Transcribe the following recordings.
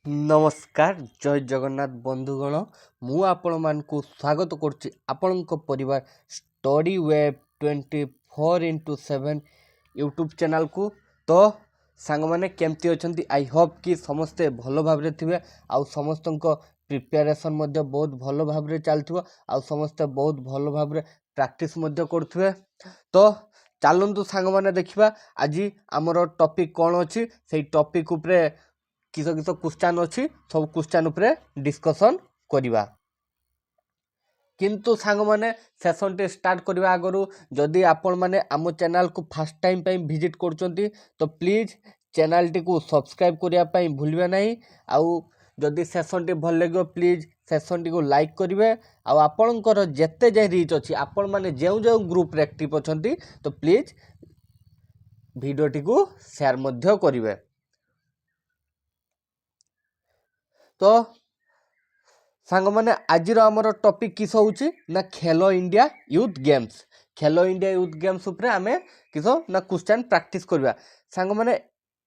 नमस्कार जय जगन्नाथ बंधुगण मु आपण मानकु स्वागत करुच्ची आपणक परिवार study web 24x7 YouTube channel को। तो सांग माने केमती अछंती आई होप कि समस्ते भलो भाबरे थिबे आउ समस्तक प्रिपरेशन मध्ये बहुत भलो भाबरे चलथिबो आउ समस्ते बहुत भलो भाबरे प्रैक्टिस मध्ये करथुबे। तो चलंतु सांग माने देखिबा आज हमर टॉपिक कोन अछि सेही टॉपिक ऊपर किस किस क्वेश्चन अच्छी सब क्वेश्चन उपरे डिस्कशन करिबा। किंतु सांग माने सेशन टे स्टार्ट करबा आगरु जदि आपण माने आम चैनल को फर्स्ट टाइम पे विजिट करचंती तो प्लीज चैनल टी को सब्सक्राइब करिया पई भूलबे नहीं। आउ जदि सेशन टी भल लगो प्लीज सेशन टी को लाइक करिवे। आउ आपणकर जेते जे रीच अछि आपण माने जेउ जेउ ग्रुप रे एक्टिव अछंती तो प्लीज वीडियो टी को शेयर मध्य करिवे। तो सांग माने आज आमर टॉपिक किस होउची ना खेलो इंडिया यूथ गेम्स। खेलो इंडिया यूथ गेम्स उपरे आमे किस ना क्वेश्चन प्रैक्टिस करबा। सांग माने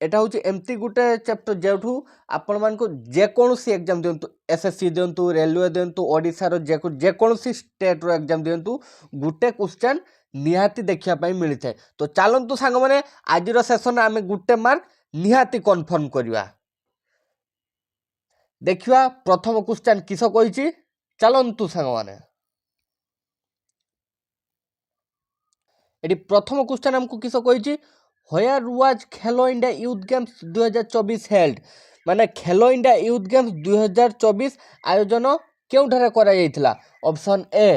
एटा होउची एमती गुटे चैप्टर जेठू आपण मान को जे कोनोसी एग्जाम दियंतु एसएससी दियंतु रेलवे दियंतु ओडिसा रो जे कोनोसी स्टेट रो एग्जाम दियंतु गुटे क्वेश्चन निहाती देखिया पई मिलि थाए। तो चलंतु सांग माने आज रो सेशन आमे गुटे मार्क निहाती कंफर्म करबा। देखिवा प्रथम क्वेश्चन किस कहिछि चलंतु सांग माने एटी प्रथम क्वेश्चन हमको किस कहिछि where was Khelo India youth games 2024 held. माने खेलो इंडिया यूथ गेम्स 2024 आयोजन केउठारे करा जायतिला। ऑप्शन ए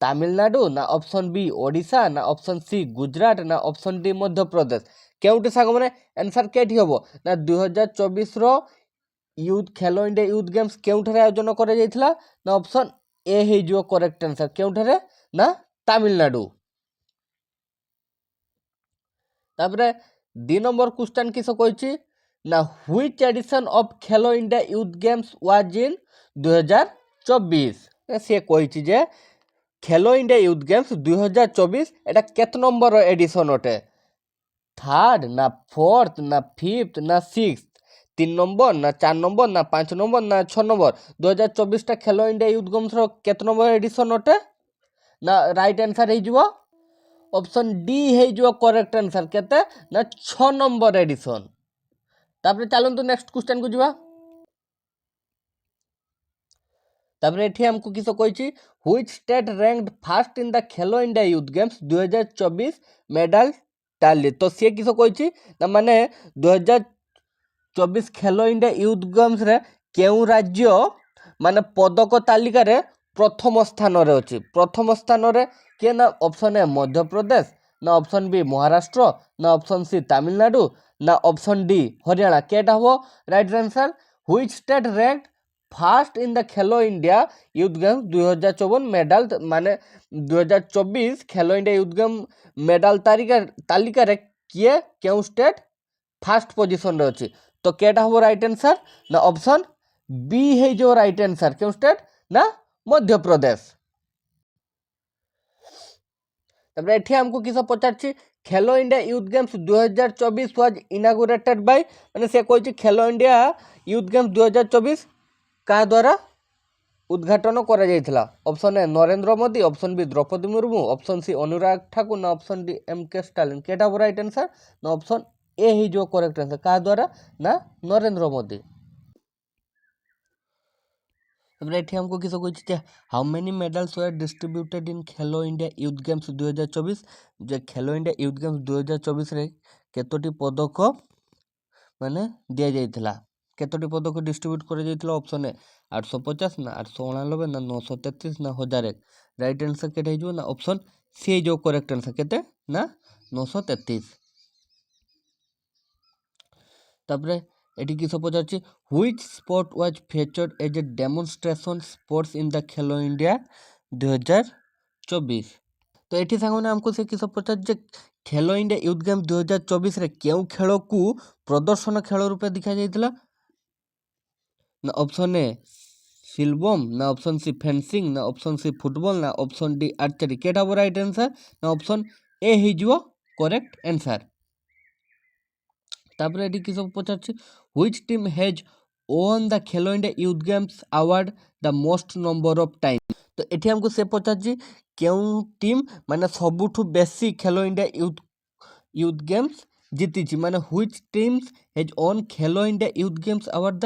तमिलनाडु ना ऑप्शन बी ओडिशा ना ऑप्शन सी गुजरात ना ऑप्शन डी मध्य प्रदेश। केउठी सांग माने आंसर केठी हबो ना 2024 रो यूथ खेलो इंडिया यूथ गेम्स केउठारे आयोजन करा जायतिला ना ऑप्शन ए हे जो करेक्ट आंसर केउठारे ना तमिलनाडु। तापरे 2 नंबर क्वेश्चन किस कहिछि ना which addition of Khelo India youth games was in 2024। से कहिछि जे खेलो इंडिया यूथ गेम्स 2024 एटा केत नंबर एडिशन अटे थर्ड ना फोर्थ ना फिफ्थ ना सिक्स्थ 3 नंबर ना 4 नंबर ना 5 नंबर ना 6 नंबर 2024 टा खेलो इंडिया यूथ गेम्स रो केत नंबर एडिशन अटे ना राइट आंसर हे जिवो ऑप्शन डी हे जो करेक्ट आंसर केते ना 6 नंबर एडिशन। तापरे चलंतु नेक्स्ट क्वेश्चन को जिवा। तापरे एठी हमको किस कहिछि which state ranked first in the Khelo India youth games 2024 medal tally. तो से किस कहिछि ना माने 2024 खेलो इंडिया यूथ गेम्स रे केउ राज्य माने पदक तालिका रे प्रथम स्थान रे अछि। प्रथम स्थान रे के ना ऑप्शन ए मध्य प्रदेश ना ऑप्शन बी महाराष्ट्र ना ऑप्शन सी तमिलनाडु ना ऑप्शन डी हरियाणा। केटा हो right answer which state ranked first in the Khelo India youth games 2054 medal माने 2024 खेलो इंडिया यूथ गेम मेडल तालिका रे किए केउ स्टेट फर्स्ट पोजीशन रे अछि। तो केटा हो राइट आंसर ना ऑप्शन बी है जो राइट आंसर केउ स्टेट ना मध्य प्रदेश। तबरे एठी हमको किस पचारछि Khelo India youth games 2024 was inaugurated by माने से कहछि खेलो इंडिया यूथ गेम्स 2024 का द्वारा उद्घाटन करा जायतिला। Option A Narendra Modi option B Draupadi Murmu option C Anurag Thakur ना option D M K Stalin. केटा हो राइट आंसर ना ऑप्शन ए ही जो करेक्ट आंसर का द्वारा ना नरेंद्र मोदी। एठी हमको किस कहिछि how many medals were distributed in Khelo India youth games 2024 J Khelo India youth games 2024 रे केतोटी पदक माने दिया जायतिला केतोटी पदक डिस्ट्रीब्यूट करा जायतिला। ऑप्शन ए 850 ना 889 ना 933 ना 1001। राइट आंसर केटे जो ना ऑप्शन सी जो करेक्ट आंसर केते ना 933। तापरे एटी किस पचारछि which sport was featured as a demonstration sports in the Khelo India 2024। तो एटी सांगने हमको से किस पचार जे खेलो इंडिया यूथ गेम 2024 रे केउ खेल को प्रदर्शन खेल रूपे दिखा जायतिला ना ऑप्शन ए सिलबम ना ऑप्शन सी फेंसिंग ना ऑप्शन सी फुटबॉल ना ऑप्शन डी आर्चरी। केटा हो राइट आंसर ना ऑप्शन ए ही जो करेक्ट आंसर। तापर एटी किस पचारछि which team has won the Khelo India Youth Games award the most number of times। तो ଏଠି ଆମକୁ ସେ ପଚାରୁଛି କେଉଁ ଟିମ୍ ମାନେ ସବୁଠୁ ବେଶୀ ଖେଲୋ ଇଣ୍ଡିଆ ୟୁଥ୍ ଗେମ୍ସ ଜିତିଛି, ମାନେ which teams has won Khelo India youth games award the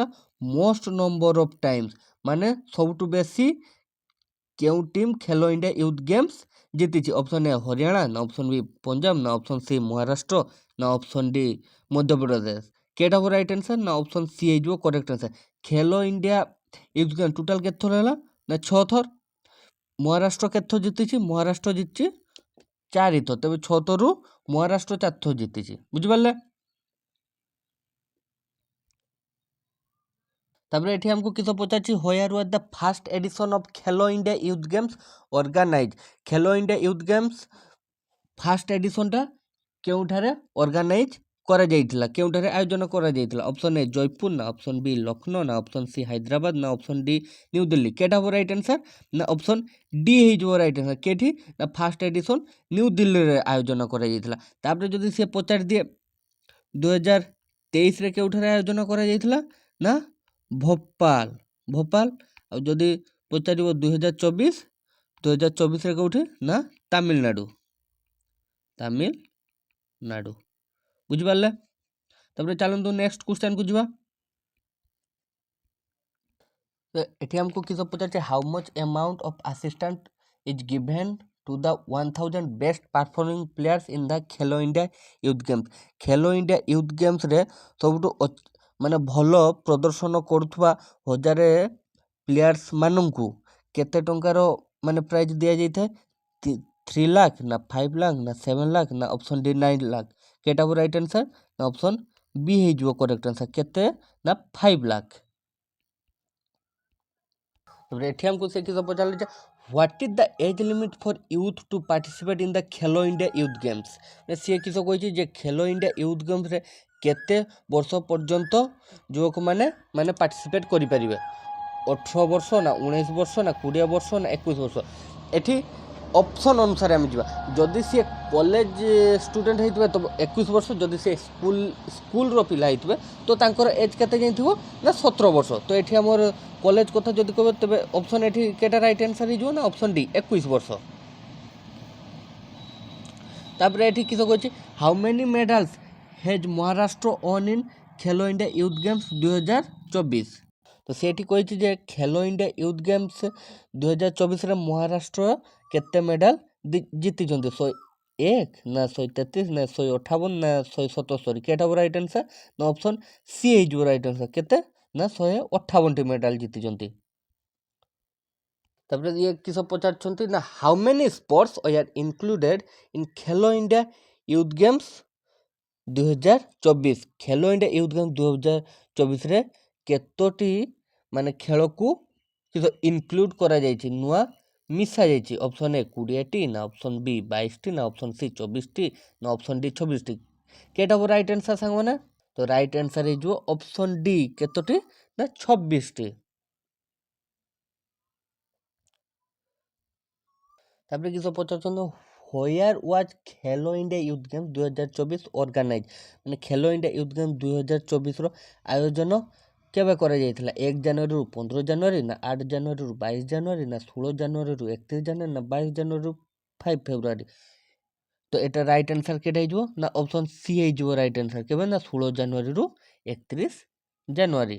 most number of times, ମାନେ ସବୁଠୁ ବେଶୀ କେଉଁ team Khelo India youth games ଜିତିଛି। ଅପସନ୍ ଏ ହରିୟାଣା, ନା ଅପସନ୍ ବି ପଞ୍ଜାବ, ନା ଅପସନ୍ ସି ମହାରାଷ୍ଟ୍ର, ନା ଅପସନ୍ ଡି ମଧ୍ୟପ୍ରଦେଶ। କେଟା ହବ ରାଇଟ୍ ଆନ୍ସର, ନା ଅପସନ୍ ସି ହେଇଯିବ correct answer. Khelo India Youth game total କେତେ ଥର ହେଲା, ନା 6 ଥର। ମହାରାଷ୍ଟ୍ର କେତେ ଥର ଜିତିଛି, ମହାରାଷ୍ଟ୍ର ଜିତିଛି 4 ଥର, ତେବେ 6 ଥରରୁ ମହାରାଷ୍ଟ୍ର 4 ଥର ଜିତିଛି, ବୁଝିପାରିଲେ। ତାପରେ ଏଠି ଆମକୁ କିସ ପଚାରିଛି, where was the first edition of Khelo India youth Games organise. Khelo India youth Games first ଏଡିସନଟା କେଉଁଠାରେ ଅର୍ଗାନାଇଜ୍ କରାଯାଇଥିଲା, କେଉଁଠାରେ ଆୟୋଜନ କରାଯାଇଥିଲା। ଅପସନ୍ ଏ ଜୟପୁର, ନା ଅପସନ୍ ବି ଲକ୍ଷ୍ନୌ, ନା ଅପସନ୍ ସି ହାଇଦ୍ରାବାଦ, ନା ଅପସନ୍ ଡି ନ୍ୟୁ ଦିଲ୍ଲୀ। କେଟା ହବ ରାଇଟ୍ ଆନ୍ସର, ନା ଅପସନ୍ ଡି ହେଇଯିବ ରାଇଟ୍ ଆନ୍ସର। କେଠି, ନା ଫାର୍ଷ୍ଟ ଏଡିସନ୍ ନ୍ୟୁ ଦିଲ୍ଲୀରେ ଆୟୋଜନ କରାଯାଇଥିଲା। ତାପରେ ଯଦି ସେ ପଚାରି ଦିଏ 2023ରେ କେଉଁଠାରେ ଆୟୋଜନ କରାଯାଇଥିଲା, ନା ଭୋପାଳ। ଆଉ ଯଦି ପଚାରିବ 2024ରେ କେଉଁଠି, ନା ତାମିଲନାଡୁ, ବୁଝିପାରିଲେ। ତାପରେ ଚାଲନ୍ତୁ ନେକ୍ସଟ କ୍ୱେଶ୍ଚନକୁ ଯିବା। ଏଠି ଆମକୁ କିସ ପଚାରିছে, how much amount of assistant is given to the 1000 best performing players in the Khelo India youth Games. Khelo India Youth ଗେମ୍ସରେ ସବୁଠୁ ମାନେ ଭଲ ପ୍ରଦର୍ଶନ କରୁଥିବା 1000 ପ୍ଲେୟାର୍ସ ମାନଙ୍କୁ କେତେ ଟଙ୍କାର ମାନେ ପ୍ରାଇଜ୍ ଦିଆଯାଇଥାଏ। 3 ଲାख, ନା 5 ଲାख, ନା 7 ଲାख, ନା ଅପସନ୍ ଡି 9 ଲାख। କେଟା ହବ ରାଇଟ୍ ଆନ୍ସର, ନା ଅପସନ୍ ବି ହେଇଯିବ କରେକ୍ଟ ଆନ୍ସର। କେତେ, ନା 5 ଲାख। ତାପରେ ଏଠି ଆମକୁ ସେ କିସ ପଚାରିଲେ ଯେ what is the age limit for youth to participate in the Khelo India youth games. ସିଏ କିସ କହିଛି ଯେ ଖେଲୋ ଇଣ୍ଡିଆ ୟୁଥ୍ ଗେମ୍ସରେ କେତେ ବର୍ଷ ପର୍ଯ୍ୟନ୍ତ ଯୁବକମାନେ ପାର୍ଟିସିପେଟ୍ କରିପାରିବେ। 18 ବର୍ଷ, ନା 19 ବର୍ଷ, ନା 20 ବର୍ଷ, ନା 21 ବର୍ଷ। ଏଠି ଅପସନ୍ ଅନୁସାରେ ଆମେ ଯିବା। ଯଦି ସିଏ କଲେଜ ଷ୍ଟୁଡେଣ୍ଟ ହେଇଥିବେ ତ 21 ବର୍ଷ, ଯଦି ସେ ସ୍କୁଲର ପିଲା ହେଇଥିବେ ତ ତାଙ୍କର ଏଜ୍ କେତେ ଯାଇଥିବ, ନା 17 ବର୍ଷ। ତ ଏଠି ଆମର କଲେଜ କଥା ଯଦି କହିବ ତେବେ ଅପସନ୍ ଏଠି କେଟା ରାଇଟ୍ ଆନ୍ସର ହେଇଯିବ, ନା ଅପସନ୍ ଡି 21 ବର୍ଷ। ତାପରେ ଏଠି କିସ କହିଛି, how many medals has Maharashtra won in Khelo India youth Games 2024। ତ ସେଠି କହିଛି ଯେ ଖେଲୋ ଇଣ୍ଡିଆ ୟୁଥ୍ ଗେମ୍ସ 2024ରେ ମହାରାଷ୍ଟ୍ର କେତେ ମେଡାଲ ଜିତିଛନ୍ତି। 101, ନା 133, ନା 158, ନା 177। କେଟା ହବ ରାଇଟ୍ ଆନ୍ସର, ନା ଅପସନ୍ ସି ହେଇଯିବ ରାଇଟ୍ ଆନ୍ସର। କେତେ, ନା 158ଟି ମେଡାଲ ଜିତିଛନ୍ତି। ତାପରେ ଇଏ କିସ ପଚାରୁଛନ୍ତି, ନା how many sports are included in Khelo India youth Games 2024। Khelo India youth Games 2024ରେ କେତୋଟି ଖେଳକୁ ଇନକ୍ଲୁଡ୍ କରାଯାଇଛି, ନୂଆ ମିଶାଯାଇଛି। ଅପସନ୍ ଏ 20ଟି, ନା ଅପସନ୍ ବି 22ଟି, ନା ଅପସନ୍ ସି 24ଟି, ନା ଅପସନ୍ ଡି 26ଟି। କେଟା ହବ ରାଇଟ୍ ଆନ୍ସର ସାଙ୍ଗମାନେ, ତ ରାଇଟ୍ ଆନ୍ସର ହେଇଯିବ ଅପସନ୍ ଡି କେତୋଟି, ନା 26ଟି। ତାପରେ କିସ ପଚାରୁଛନ୍ତି, where was Khelo India youth Games 2024 organise. Khelo India youth Games 2024ର ଆୟୋଜନ କେବେ କରାଯାଇଥିଲା। 1 ଜାନୁଆରୀରୁ 15 ଜାନୁଆରୀ, ନା 8 ଜାନୁଆରୀରୁ 22 ଜାନୁଆରୀ, ନା 16 ଜାନୁଆରୀରୁ 31 ଜାନୁଆରୀ, ନା 22 ଜାନୁଆରୀରୁ 5 ଫେବୃଆରୀ। ତ ଏଟା ରାଇଟ୍ ଆନ୍ସର କେଟା ହେଇଯିବ, ନା ଅପସନ୍ ସି ହେଇଯିବ ରାଇଟ୍ ଆନ୍ସର। କେବେ, ନା 16 ଜାନୁଆରୀରୁ 31 ଜାନୁଆରୀ।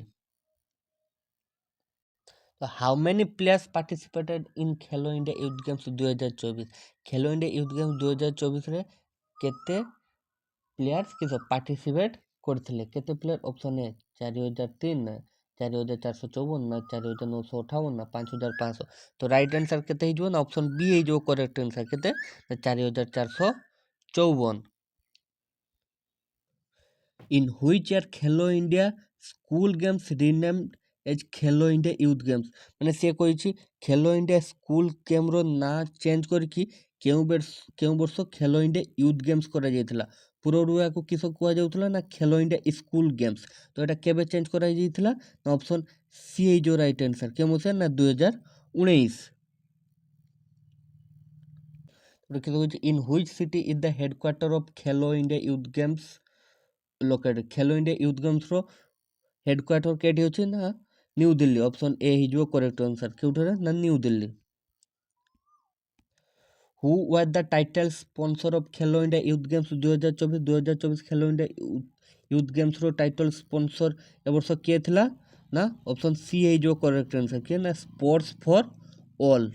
So how many players participated in Khelo India Youth Games 2024? Khelo India Youth Games 2024ରେ କେତେ ପ୍ଲେୟାର୍ସ କିସ ପାର୍ଟିସିପେଟ୍ କରିଥିଲେ। କେତେ ପ୍ଲେୟାର, ଅପସନ୍ ଏ 4003, ନା 4454, ନା 4958, ନା 5500। ତ ରାଇଟ୍ ଆନ୍ସର କେତେ ହେଇଯିବ, ନା ଅପସନ୍ ବି ହେଇଯିବ କରେକ୍ଟ ଆନ୍ସର। କେତେ, ନା 4454। In which year Khelo India School Games renamed as Khelo India Youth Games? ସେ କହିଛି ଖେଲୋ ଇଣ୍ଡିଆ ସ୍କୁଲ ଗେମ୍ର ନାଁ ଚେଞ୍ଜ କରିକି କେଉଁ ବର୍ଷ ଖେଲୋ ଇଣ୍ଡିଆ ୟୁଥ୍ ଗେମ୍ସ କରାଯାଇଥିଲା। ପୂର୍ବରୁ ଏହାକୁ କିସ କୁହାଯାଉଥିଲା, ନା ଖେଲୋ ଇଣ୍ଡିଆ ସ୍କୁଲ ଗେମ୍ସ। ତ ଏଟା କେବେ ଚେଞ୍ଜ କରାଯାଇଥିଲା, ନା ଅପସନ୍ ସି ହେଇଯିବ ରାଇଟ୍ ଆନ୍ସର। କେଉଁ ମସିହା, ନା 2019। In which city is the headquarter of Khelo India Youth Games located? Khelo India Youth ଗେମ୍ସର हेडक्वार्टर केटी अछि ना न्यू दिल्ली। ऑप्शन ए हिजो करेक्ट आंसर केउठरे ना new Delhi. Who was the title sponsor of Khelo India youth games 2024 Khelo India youth games row title sponsor ए वर्ष किए थिला ना ऑप्शन सी है जो करेक्ट आंसर किए ना स्पोर्ट्स फॉर ऑल।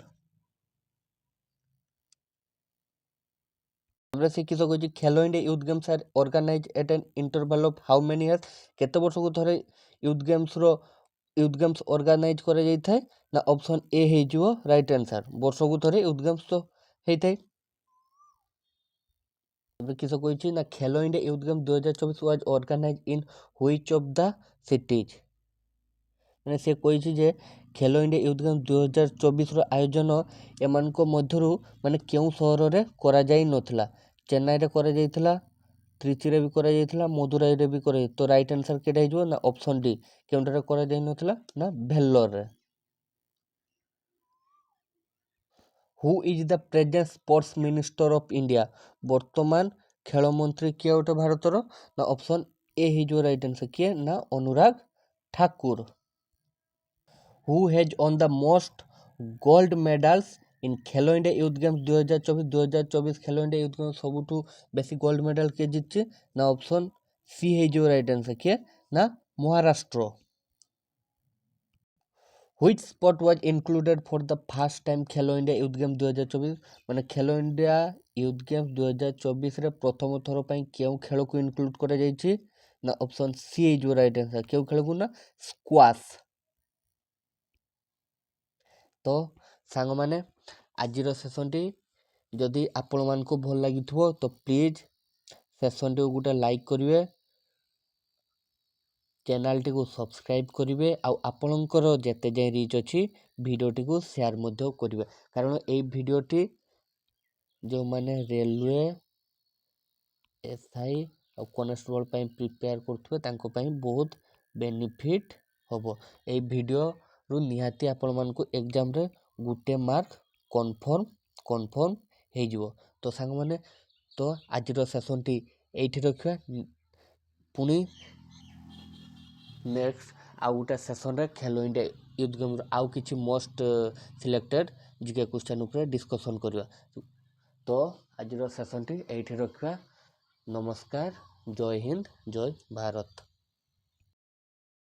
আমরা শিক্ষিত করছি Khelo India youth games are organised at an interval of how many years. କେତେ ବର୍ଷକୁ ଥରେ ୟୁଥ୍ ଗେମ୍ସ ଅର୍ଗାନାଇଜ୍ କରାଯାଇଥାଏ ନା ଅପସନ୍ ଏ ହେଇଯିବ ରାଇଟ୍ ଆନ୍ସର୍। ବର୍ଷକୁ ଥରେ ୟୁଥ୍ ଗେମ୍ସ ତ ହେଇଥାଏ। କିସ କହିଛି ନା Khelo India youth Games 2024 was organise in which of the cities. ମାନେ ସେ କହିଛି ଯେ ଖେଲୋ ଇଣ୍ଡିଆ ୟୁଥ୍ ଗେମ୍ସ 2024ର ଆୟୋଜନ ଏମାନଙ୍କ ମଧ୍ୟରୁ ମାନେ କେଉଁ ସହରରେ କରାଯାଇନଥିଲା। ଚେନ୍ନାଇରେ କରାଯାଇଥିଲା, ତ୍ରିଚିରେ ବି କରାଯାଇଥିଲା, ମଦୁରାଇରେ ବି କରାଯାଇ। ତ ରାଇଟ୍ ଆନ୍ସର୍ କେଇଟା ହେଇଯିବ ନା ଅପସନ୍ ଡି କେଉଁଠାରେ କରାଯାଇନଥିଲା ନା ଭେଲୋରରେ। Who is the present sports minister of India. ବର୍ତ୍ତମାନ ଖେଳ ମନ୍ତ୍ରୀ କିଏ ଅଟେ ଭାରତର ନା ଅପସନ୍ ଏ ହେଇଯିବ ରାଇଟ୍ ଆନ୍ସର୍ କିଏ ନା Anurag Thakur. Who has won the most gold medals in Khelo India youth Games 2024 Khelo India youth Games ସବୁଠୁ ବେଶୀ ଗୋଲ୍ଡ ମେଡାଲ୍ କିଏ ଜିତିଛି ନା ଅପସନ୍ ସି ହେଇଯିବ ରାଇଟ୍ ଆନ୍ସର୍ କିଏ ନା Maharashtra. Which sport was included for the first time Khelo India Youth Game 2024 ମାନେ Khelo India Youth Game 2024ରେ ପ୍ରଥମ ଥର ପାଇଁ କେଉଁ ଖେଳକୁ ଇନକ୍ଲୁଡ୍ କରାଯାଇଛି ନା ଅପସନ୍ ସି ହେଇଯିବ ରାଇଟ୍ ଆନ୍ସର୍ କେଉଁ ଖେଳକୁ ନା ସ୍କ୍ୱାସ୍। ତ ସାଙ୍ଗମାନେ ଆଜିର ସେସନ୍ଟି ଯଦି ଆପଣମାନଙ୍କୁ ଭଲ ଲାଗିଥିବ ତ ପ୍ଲିଜ୍ ସେସନ୍ଟିକୁ ଗୋଟେ ଲାଇକ୍ କରିବେ, ଚ୍ୟାନେଲ୍ଟିକୁ ସବସ୍କ୍ରାଇବ୍ କରିବେ ଆଉ ଆପଣଙ୍କର ଯେତେ ଯାଏଁ ରିଚ୍ ଅଛି ଭିଡ଼ିଓଟିକୁ ସେୟାର ମଧ୍ୟ କରିବେ। କାରଣ ଏଇ ଭିଡ଼ିଓଟି ଯେଉଁମାନେ ରେଲୱେ ଏସ୍ଆଇ ଆଉ କନେଷ୍ଟବଲ୍ ପାଇଁ ପ୍ରିପେୟାର କରୁଥିବେ ତାଙ୍କ ପାଇଁ ବହୁତ ବେନିଫିଟ୍ ହେବ। ଏଇ ଭିଡ଼ିଓରୁ ନିହାତି ଆପଣମାନଙ୍କୁ ଏକ୍ଜାମ୍ରେ ଗୋଟେ ମାର୍କ କନଫର୍ମ ହେଇଯିବ। ତ ସାଙ୍ଗମାନେ ତ ଆଜିର ସେସନ୍ଟି ଏଇଠି ରଖିବା। ପୁଣି ନେକ୍ସଟ ଆଉ ଗୋଟେ ସେସନ୍ରେ ଖେଲୋ ଇଣ୍ଡିଆ ୟୁଥ୍ ଗେମ୍ର ଆଉ କିଛି ମୋଷ୍ଟ ସିଲେକ୍ଟେଡ୍ ଜିକେ କ୍ୱେଶ୍ଚନ୍ ଉପରେ ଡିସ୍କସନ୍ କରିବା। ତ ଆଜିର ସେସନ୍ଟି ଏଇଠି ରଖିବା। ନମସ୍କାର, ଜୟ ହିନ୍ଦ, ଜୟ ଭାରତ।